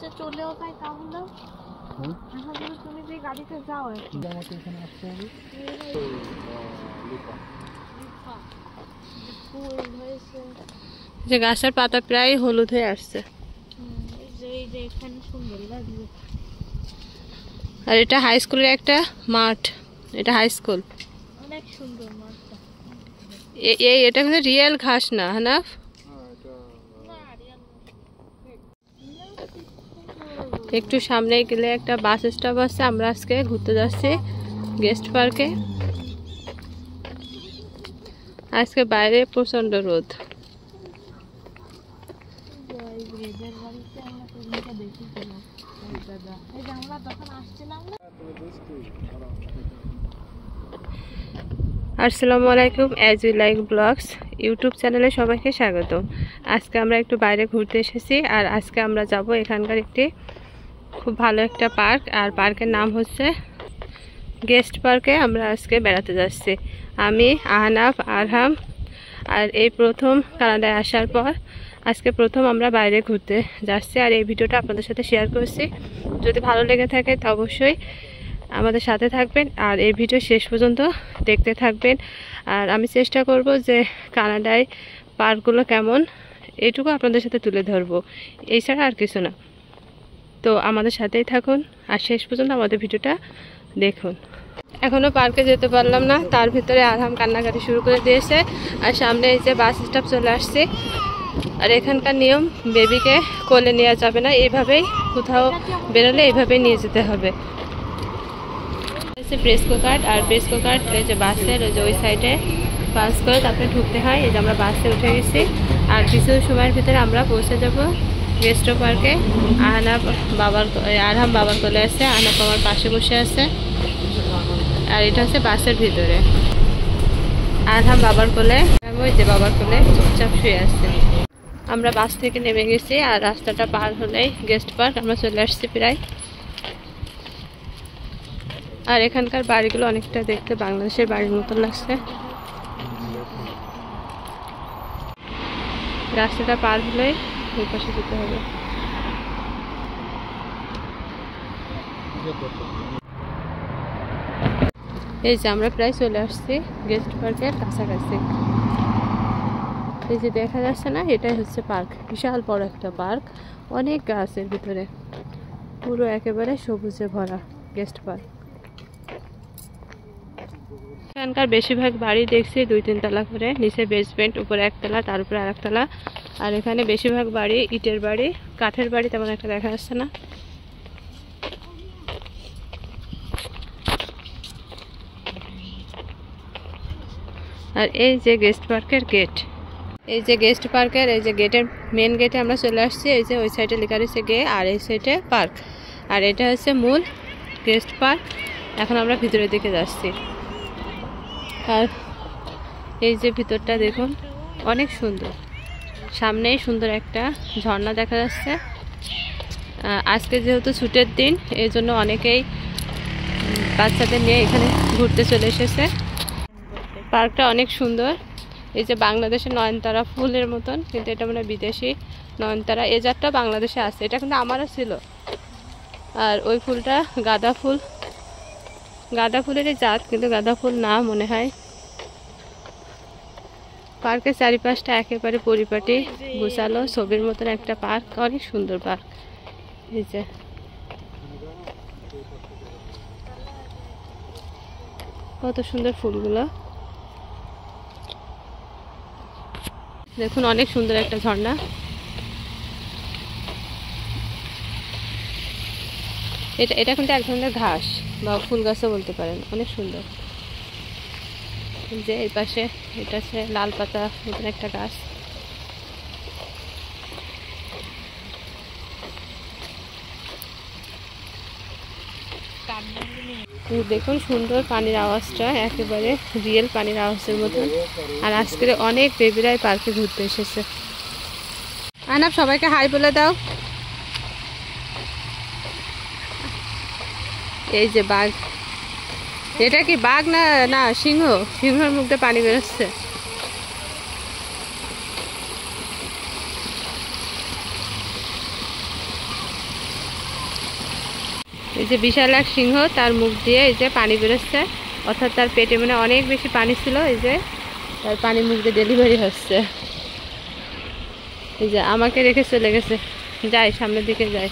হচ্ছে চলেও যায় তাহলে এখন যদি তুমি যে গাড়িতে যাও আমাকে এখানে আসতে হবে। ফুল হয়েছে যে গাছের পাতা প্রায় হলুদ হয়ে আসছে। এই যে এখানে সুন্দর লাগবে। আর এটা হাই স্কুলের একটা মাঠ, এটা হাই স্কুল। অনেক সুন্দর মাঠটা। এটা কিন্তু রিয়েল ঘাস না হানাফ। একটু সামনে গেলে একটা বাস স্টপ আছে, আমরা আজকে ঘুরতে যাচ্ছি গেস্ট পার্কে। আজকে বাইরে প্রচন্ড রোদ। আসসালামু আলাইকুম, as you like vlogs YouTube চ্যানেলে সবাইকে স্বাগত। আজকে আমরা একটু বাইরে ঘুরতে এসেছি, আর আজকে আমরা যাব এখানকার একটি খুব ভালো একটা পার্ক, আর পার্কের নাম হচ্ছে গেস্ট পার্কে। আমরা আজকে বেড়াতে যাচ্ছি, আমি, আহনাফ, আরহাম। আর এই প্রথম কানাডায় আসার পর আজকে প্রথম আমরা বাইরে ঘুরতে যাচ্ছি, আর এই ভিডিওটা আপনাদের সাথে শেয়ার করছি। যদি ভালো লেগে থাকে তো অবশ্যই আমাদের সাথে থাকবেন, আর এই ভিডিও শেষ পর্যন্ত দেখতে থাকবেন। আর আমি চেষ্টা করব যে কানাডায় পার্কগুলো কেমন এইটুকু আপনাদের সাথে তুলে ধরবো, এছাড়া আর কিছু না। তো আমাদের সাথেই থাকুন আর শেষ পর্যন্ত আমাদের ভিডিওটা দেখুন। এখনও পার্কে যেতে পারলাম না, তার ভিতরে আরহাম কান্নাকাটি শুরু করে দিয়েছে। আর সামনে এই যে বাস স্টপ চলে আসছে। আর এখানকার নিয়ম, বেবিকে কোলে নেওয়া যাবে না, এইভাবেই কোথাও বেরোলে এইভাবেই নিয়ে যেতে হবে। প্রেসকো কার্ড, আর প্রেসকো কার্ড এই যে বাসের ওই যে ওই সাইডে পাস করে তারপরে ঢুকতে হয়। এই যে আমরা বাসে উঠে গেছি, আর কিছু সময়ের ভিতরে আমরা পৌঁছে যাব গেস্ট পার্কে। আরহাম বাবার কোলে আছে, আহনাফ আমার পাশে বসে আছে। আর এটা হচ্ছে বাসের ভিতরে, আরহাম বাবার কোলে, ওই যে বাবার কোলে চুপচাপ শুয়ে আছে। আমরা বাস থেকে নেমে গেছি, আর রাস্তাটা পার হলেই গেস্ট পার্ক। আমরা চলে আসছি প্রায়। আর এখানকার বাড়িগুলো অনেকটা দেখতে বাংলাদেশের বাড়ির মতো লাগছে। রাস্তাটা পার হলেই ওই পাশে যেতে হবে। এই যে আমরা প্রায় চলে আসছি গেস্ট পার্কের কাছাকাছি। এই যে দেখা যাচ্ছে না, এটাই হচ্ছে পার্ক। বিশাল বড় একটা পার্ক, অনেক গাছের ভিতরে, পুরো একেবারে সবুজে ভরা গেস্ট পার্ক। এখানকার বেশিরভাগ বাড়ি দেখছি 2-3 তলা করে, নিচে বেসমেন্ট, উপরে একতলা, তার উপরে আরেকতলা। আর এখানে বেশিরভাগ বাড়ি ইটের বাড়ি, কাঠের বাড়ি তেমন একটা দেখা যাচ্ছে না। আর এই যে গেস্ট পার্কের গেট, এই যে গেস্ট পার্কের এই যে গেটের মেন গেটে আমরা চলে আসছি। এই যে ওই সাইডে লেখা রয়েছে গে, আর এই সাইডে পার্ক। আর এটা হচ্ছে মূল গেস্ট পার্ক। এখন আমরা ভিতরের দিকে যাচ্ছি। আর এই যে ভিতরটা দেখুন, অনেক সুন্দর। সামনেই সুন্দর একটা ঝর্ণা দেখা যাচ্ছে। আজকে যেহেতু ছুটির দিন, এই জন্য অনেকেই বাচ্চাদের নিয়ে এখানে ঘুরতে চলে এসেছে। পার্কটা অনেক সুন্দর। এই যে বাংলাদেশের নয়নতারা ফুলের মতন, কিন্তু এটা মানে বিদেশি নয়নতারা। এই জাতটা বাংলাদেশে আছে, এটা কিন্তু আমারও ছিল। আর ওই ফুলটা গাঁদা ফুল, গাঁদা ফুলেরই জাত, কিন্তু গাঁদা ফুল না মনে হয়। পার্কের চারিপাশটা একেবারে পরিপাটি গোছালো, ছবির মতন একটা পার্ক, অনেক সুন্দর পার্ক। এই যে কত সুন্দর ফুলগুলো দেখুন, অনেক সুন্দর একটা ঝর্ণা। এটা কিন্তু এক ধরনের ঘাস বা ফুল গাছও বলতে পারেন, অনেক সুন্দর। যে এই পাশে এটা আছে লাল পাতা মতন একটা গাছ। দেখুন সুন্দর পানির আওয়াজটা, একেবারে রিয়েল পানির আওয়াজের মতন। আর আজকের অনেক বেবিরাই পার্কে ঘুরতে এসেছে। আহনাফ সবাইকে হাই বলে দাও। এই যে বাঘ, এটা কি বাঘ না না সিংহ? সিংহের মুখ দিয়ে পানি বেরোচ্ছে। যে বিশাল এক সিংহ, তার মুখ দিয়ে এই যে পানি বেরোচ্ছে, অর্থাৎ তার পেটে মানে অনেক বেশি পানি ছিল, এই যে তার পানি মুখ দিয়ে ডেলিভারি হচ্ছে। এই যে আমাকে রেখে চলে গেছে, যাই সামনের দিকে যাই।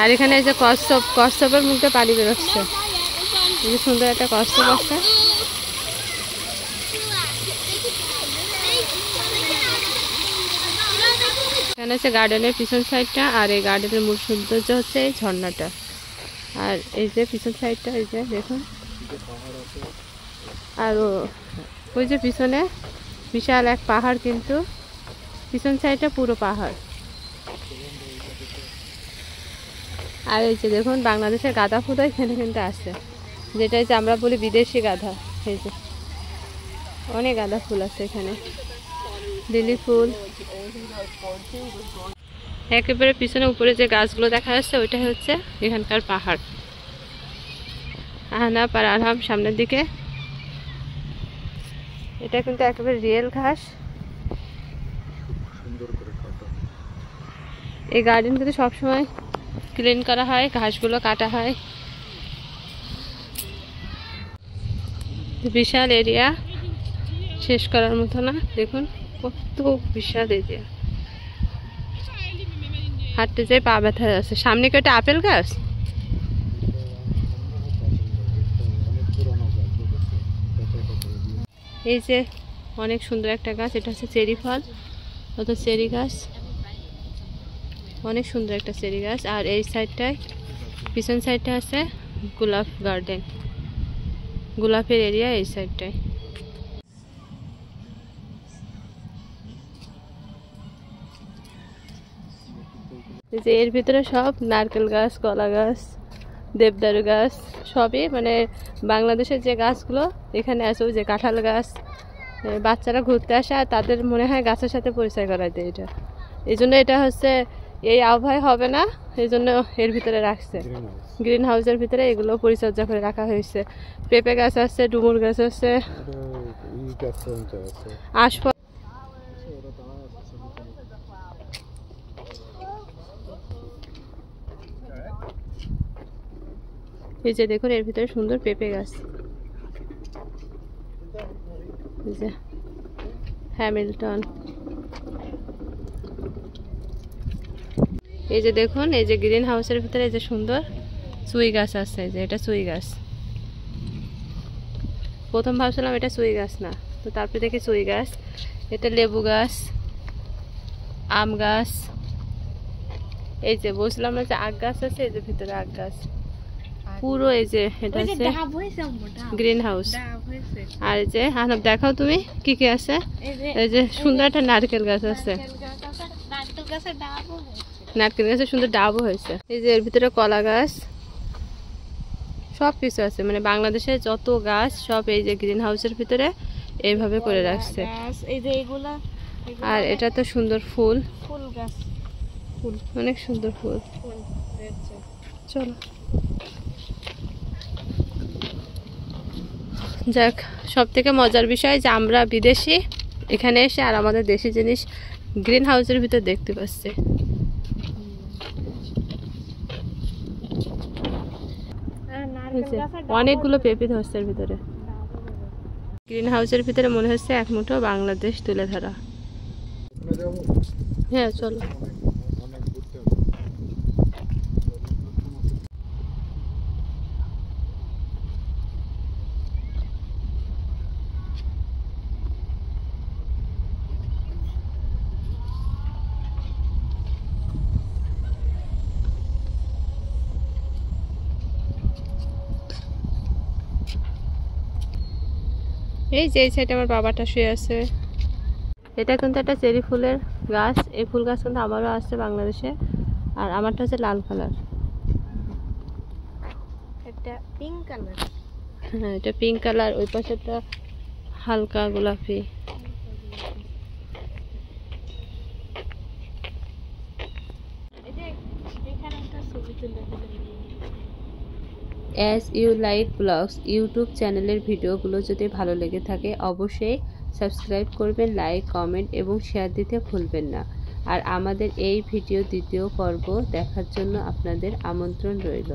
আর এখানে এই যে কচ্ছপ, কচ্ছপের মুখ দিয়ে পানি বেরোচ্ছে। এই যে সুন্দর একটা কচ্ছপ আছে। এখানে হচ্ছে গার্ডেনের পিছন সাইডটা, আর এই গার্ডেনের মূল সৌন্দর্য হচ্ছে এই ঝর্ণাটা। আর এই যে পিছন সাইডটা, এই যে দেখুন, আর ওই যে পিছনে বিশাল এক পাহাড়, কিন্তু পিছন সাইডটা পুরো পাহাড়। আর এই যে দেখুন বাংলাদেশের গাঁদা ফুল এখানে কিন্তু আছে, যেটা যে আমরা বলি বিদেশি গাঁদা। এই যে অনেক গাঁদা ফুল আছে এখানে, লিলি ফুল। একেবারে পিছনে উপরে যে গাছগুলো দেখা যাচ্ছে ওইটা হচ্ছে এখানকার পাহাড়। আহনাব আর আরহাম সামনের দিকে। এটা কিন্তু একেবারে রিয়েল ঘাস। এই গার্ডেন কিন্তু সবসময় ক্লিন করা হয়, ঘাসগুলো কাটা হয়। বিশাল এরিয়া, শেষ করার মতো না। দেখুন কত বিশাল এরিয়া, হাঁটতে যাই পা ব্যথা যাচ্ছে। সামনে কি ওটা আপেল গাছ? এই যে অনেক সুন্দর একটা গাছ, এটা হচ্ছে চেরি ফল, অত চেরি গাছ, অনেক সুন্দর একটা চেরি গাছ। আর এই সাইডটায়, পিছন সাইডটা আছে গোলাপ গার্ডেন, গোলাপের এরিয়া এই সাইডটায়। এই যে এর ভিতরে সব নারকেল গাছ, কলা গাছ, দেবদারু গাছ, সবই মানে বাংলাদেশের যে গাছগুলো এখানে আছে। ওই যে কাঁঠাল গাছ, বাচ্চারা ঘুরতে আসে আর তাদের মনে হয় গাছের সাথে পরিচয় করাই দেয় এটা। এই জন্য এটা হচ্ছে এই আবহাওয়ায় হবে না, এই জন্য এর ভিতরে রাখছে, গ্রিন হাউসের ভিতরে এগুলো পরিচর্যা করে রাখা হয়েছে। পেঁপে গাছ আছে, ডুমুর গাছ আছে, আশফল। এই যে দেখুন এর ভিতরে সুন্দর পেঁপে গাছ, এই যে হ্যামিল্টন। এই যে দেখুন এই যে গ্রিন হাউসের ভিতরে এই যে সুন্দর চুই গাছ আছে, যে এটা চুই গাছ। প্রথম ভাবছিলাম এটা চুই গাছ না, তো তারপরে দেখি চুই গাছ। এটা লেবু গাছ, আম গাছ। এই যে বলছিলাম না যে আখ গাছ আছে, এই যে ভিতরে আখ গাছ পুরো। এই যে এটা হচ্ছে গ্রিন হাউস। আর এই যে আহনাব দেখাও তুমি কি কি আছে। এই যে সুন্দর একটা নারকেল গাছ আছে, নারকেল গাছে সুন্দর ডাবও হয়েছে। এই যে এর ভিতরে কলা গাছ, সব কিছু আছে। মানে বাংলাদেশে যত গাছ সব এই যে গ্রিন হাউসের ভিতরে এইভাবে করে রাখছে। আর এটা তো সুন্দর ফুল, ফুল গাছ, ফুল অনেক সুন্দর ফুল। চলো যাক, সব থেকে মজার বিষয় যে আমরা বিদেশি এখানে এসে আর আমাদের দেশি জিনিস গ্রিন হাউসের ভিতর দেখতে পাচ্ছি। অনেকগুলো পেঁপে ধরছে এর ভিতরে। গ্রিন হাউসের ভিতরে মনে হচ্ছে এক মুঠো বাংলাদেশ তুলে ধরা। হ্যাঁ চলো। এই যে এই সাইডে আমার বাবাটা শুয়ে আছে। এটা কিন্তু একটা চেরি ফুলের গাছ। এই ফুল গাছ কিন্তু আমারও আছে বাংলাদেশে, আর আমারটা হচ্ছে লাল কালার। এটা পিঙ্ক কালার। হ্যাঁ এটা পিঙ্ক কালার, ওই পাশেটা হালকা গোলাপি। As you like vlogs YouTube চ্যানেলের ভিডিওগুলো যদি ভালো লেগে থাকে অবশ্যই সাবস্ক্রাইব করবেন, লাইক, কমেন্ট এবং শেয়ার দিতে ভুলবেন না। আর আমাদের এই ভিডিও দ্বিতীয় পর্ব দেখার জন্য আপনাদের আমন্ত্রণ রইল।